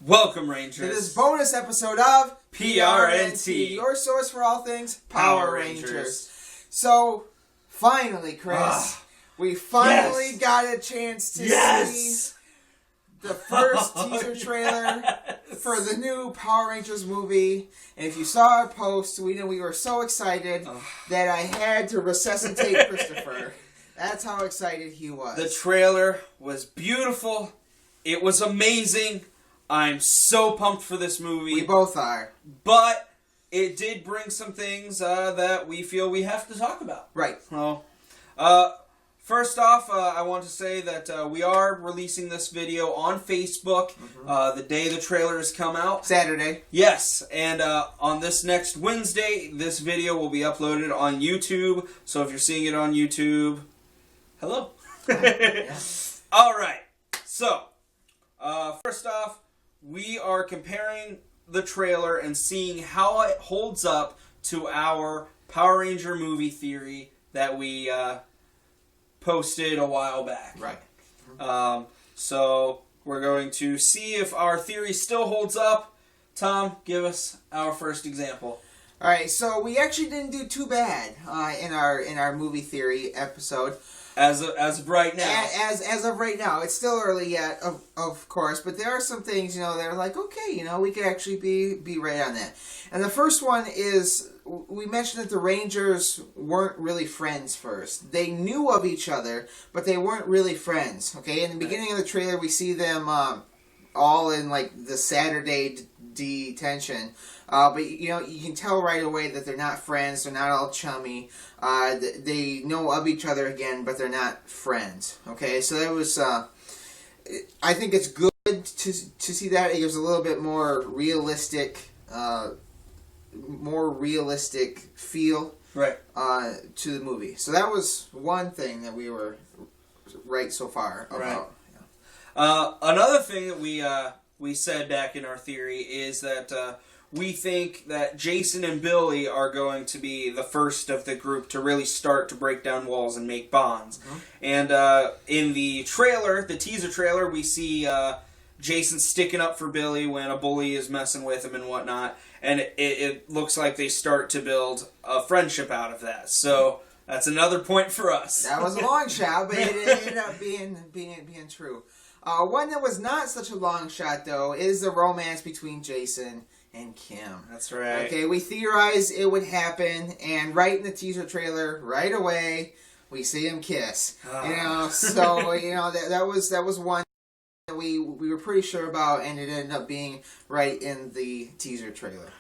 Welcome, Rangers, to this bonus episode of PRNT, your source for all things Power Rangers. So, finally, Chris, we finally got a chance to see the first teaser trailer for the new Power Rangers movie. And if you saw our post, we know we were so excited that I had to resuscitate Christopher. That's how excited he was. The trailer was beautiful. It was amazing. I'm so pumped for this movie. We both are. But it did bring some things that we feel we have to talk about. Right. Well, first off, I want to say that we are releasing this video on Facebook the day the trailers come out. Saturday. Yes, and on this next Wednesday, this video will be uploaded on YouTube. So if you're seeing it on YouTube, hello. All right. So, first off, we are comparing the trailer and seeing how it holds up to our Power Ranger movie theory that we posted a while back. Right. So we're going to see if our theory still holds up. Tom, give us our first example. All right, so we actually didn't do too bad in our movie theory episode. As of right now. As of right now. It's still early yet, of course, but there are some things, that are like, okay, we could actually be right on that. And the first one is, we mentioned that the Rangers weren't really friends first. They knew of each other, but they weren't really friends, okay? In the beginning of the trailer, we see them all in, the Saturday detention. But, you can tell right away that they're not friends. They're not all chummy. They know of each other again, but they're not friends. Okay, so that was... I think it's good to see that. It gives a little bit more realistic feel to the movie. So that was one thing that we were right so far about. Right. Another thing that we said back in our theory is that we think that Jason and Billy are going to be the first of the group to really start to break down walls and make bonds. And in the trailer, the teaser trailer, we see Jason sticking up for Billy when a bully is messing with him and whatnot. And it looks like they start to build a friendship out of that. So that's another point for us. That was a long shot, but it ended up being true. One that was not such a long shot, though, is the romance between Jason and Kim. That's right. Okay, we theorized it would happen, and right in the teaser trailer, right away, we see them kiss. So that was one that we were pretty sure about, and it ended up being right in the teaser trailer.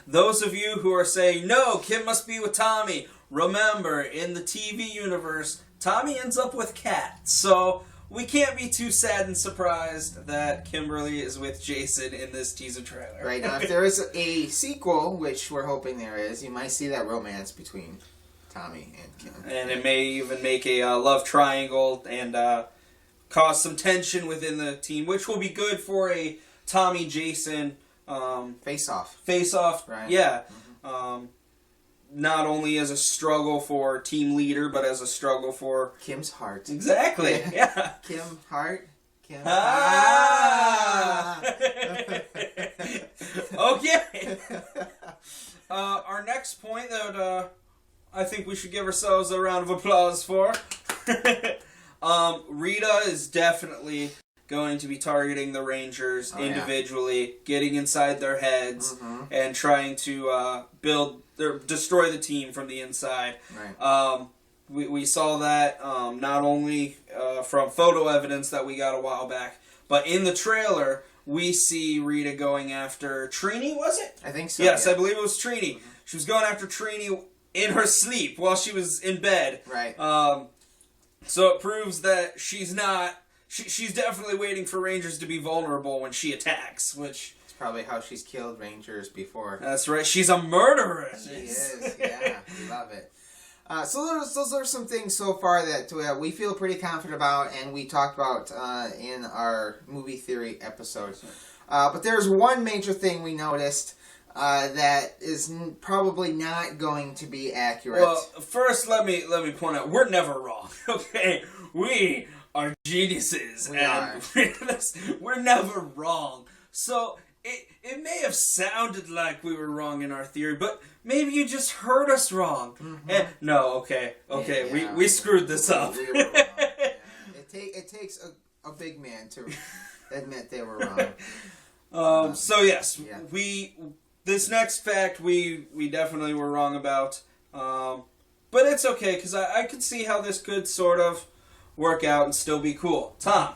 Those of you who are saying, no, Kim must be with Tommy, remember, in the TV universe, Tommy ends up with Kat. So we can't be too sad and surprised that Kimberly is with Jason in this teaser trailer. Right, now if there is a sequel, which we're hoping there is, you might see that romance between Tommy and Kim. And it may even make a love triangle and cause some tension within the team, which will be good for a Tommy-Jason face-off. Face-off, right. Yeah. Not only as a struggle for team leader, but as a struggle for Kim's heart. Exactly. Yeah. Kim heart. Kim. Okay. Our next point that I think we should give ourselves a round of applause for. Rita is definitely going to be targeting the Rangers individually, getting inside their heads, and trying to destroy the team from the inside. Right. We saw that not only from photo evidence that we got a while back, but in the trailer, we see Rita going after Trini, was it? I think so. Yes, yeah. I believe it was Trini. She was going after Trini in her sleep while she was in bed. Right. So it proves that she's not... She's definitely waiting for Rangers to be vulnerable when she attacks, which... It's probably how she's killed Rangers before. That's right. She's a murderer. She is, yeah. We love it. So those are some things so far that we feel pretty confident about, and we talked about in our movie theory episode. But there's one major thing we noticed that is probably not going to be accurate. Well, first let me point out, we're never wrong, okay? We are geniuses. We are. We're never wrong. So it may have sounded like we were wrong in our theory, but maybe you just heard us wrong. Mm-hmm. No, okay, yeah, we screwed this up. We were wrong. Yeah. It takes a big man to admit they were wrong. So yes, yeah. This next fact we definitely were wrong about. But it's okay, because I could see how this could sort of work out and still be cool. Tom?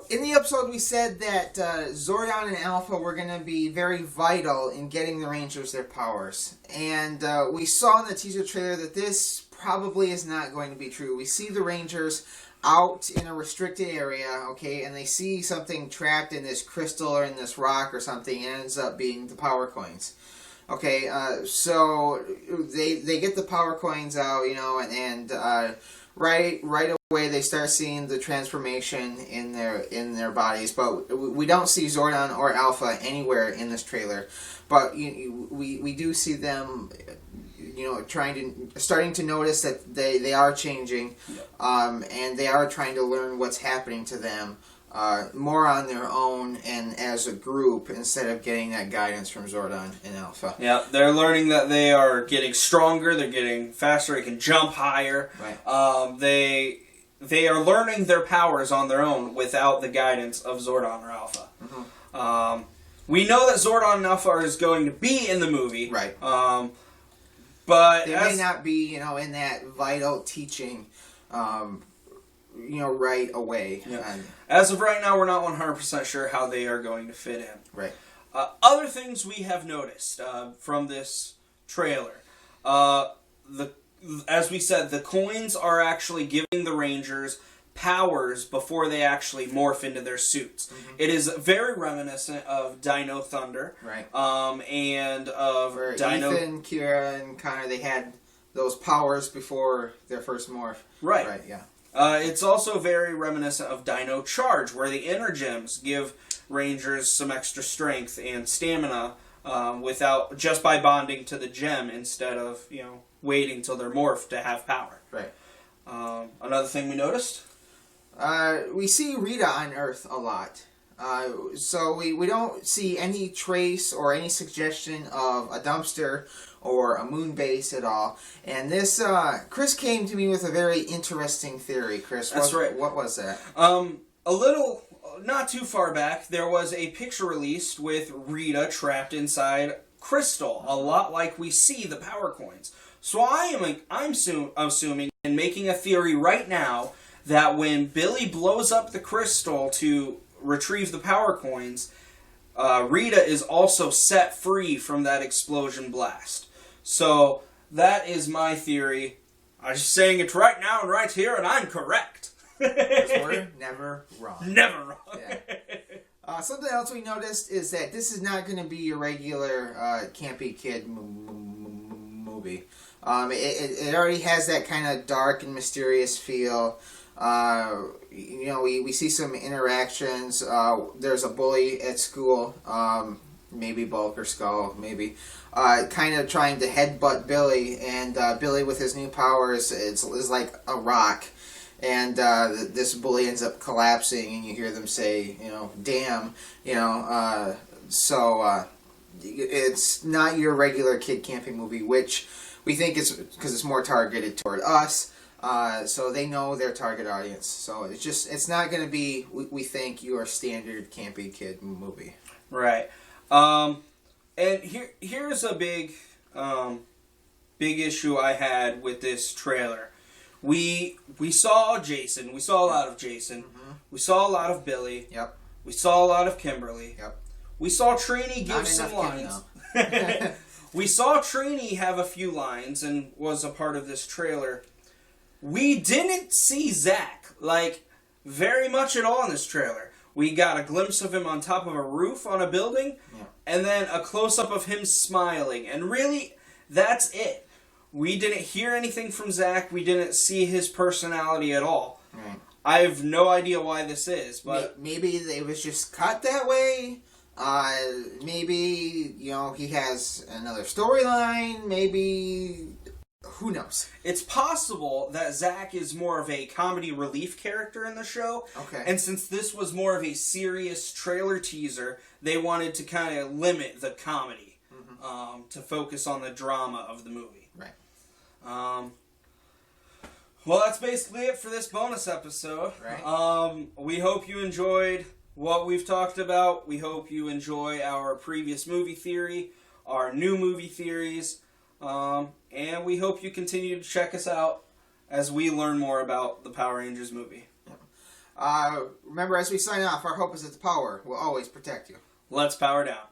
In the episode, we said that Zoran and Alpha were going to be very vital in getting the Rangers their powers. And we saw in the teaser trailer that this probably is not going to be true. We see the Rangers out in a restricted area, okay, and they see something trapped in this crystal or in this rock or something, and it ends up being the power coins. Okay, so they get the power coins out, you know, and right away they start seeing the transformation in their bodies, but we don't see Zoran or Alpha anywhere in this trailer. But we do see them, you know, starting to notice that they are changing, and they are trying to learn what's happening to them. More on their own and as a group instead of getting that guidance from Zoran and Alpha. Yeah, they're learning that they are getting stronger, they're getting faster, they can jump higher. Right. They are learning their powers on their own without the guidance of Zoran or Alpha. Mm-hmm. We know that Zoran and Alpha is going to be in the movie. Right. But they may not be, you know, in that vital teaching you know, right away. Yeah. As of right now, we're not 100% sure how they are going to fit in. Right. Other things we have noticed from this trailer. As we said, the coins are actually giving the Rangers powers before they actually morph into their suits. Mm-hmm. It is very reminiscent of Dino Thunder. Right. And of where Dino... Ethan, Kira, and Connor, they had those powers before their first morph. Right. Right, yeah. It's also very reminiscent of Dino Charge, where the inner gems give Rangers some extra strength and stamina just by bonding to the gem instead of, you know, waiting till they're morphed to have power. Right. Another thing we noticed? We see Rita on Earth a lot. So we don't see any trace or any suggestion of a dumpster or a moon base at all. And this, Chris came to me with a very interesting theory. Chris, that's right. What was that? A little, not too far back, there was a picture released with Rita trapped inside crystal, a lot like we see the power coins. So I'm assuming and making a theory right now that when Billy blows up the crystal to retrieve the power coins, Rita is also set free from that explosion blast. So that is my theory. I'm just saying it right now and right here, and I'm correct. We're never wrong. Never wrong. Yeah. Something else we noticed is that this is not going to be your regular campy kid movie. It already has that kind of dark and mysterious feel. You know, we see some interactions. There's a bully at school, maybe Bulk or Skull, maybe, kind of trying to headbutt Billy, and Billy with his new powers is like a rock, and this bully ends up collapsing, and you hear them say, you know, damn, you know, so it's not your regular kid camping movie, which we think is because it's more targeted toward us. So they know their target audience. So it's not going to be, we think, your standard campy kid movie. Right. And here's a big issue I had with this trailer. We saw Jason. We saw a lot of Jason. Mm-hmm. We saw a lot of Billy. Yep. We saw a lot of Kimberly. Yep. We saw Trini give some lines. We saw Trini have a few lines and was a part of this trailer. We didn't see Zach, like, very much at all in this trailer. We got a glimpse of him on top of a roof on a building, and then a close-up of him smiling. And really, that's it. We didn't hear anything from Zach. We didn't see his personality at all. Right. I have no idea why this is, but... Maybe it was just cut that way. Maybe, you know, he has another storyline. Maybe... who knows? It's possible that Zach is more of a comedy relief character in the show. Okay. And since this was more of a serious trailer teaser, they wanted to kind of limit the comedy to focus on the drama of the movie. Right. Well, that's basically it for this bonus episode. Right. We hope you enjoyed what we've talked about. We hope you enjoy our previous movie theory, our new movie theories, and we hope you continue to check us out as we learn more about the Power Rangers movie. Remember, as we sign off, our hope is that the power will always protect you. Let's power down.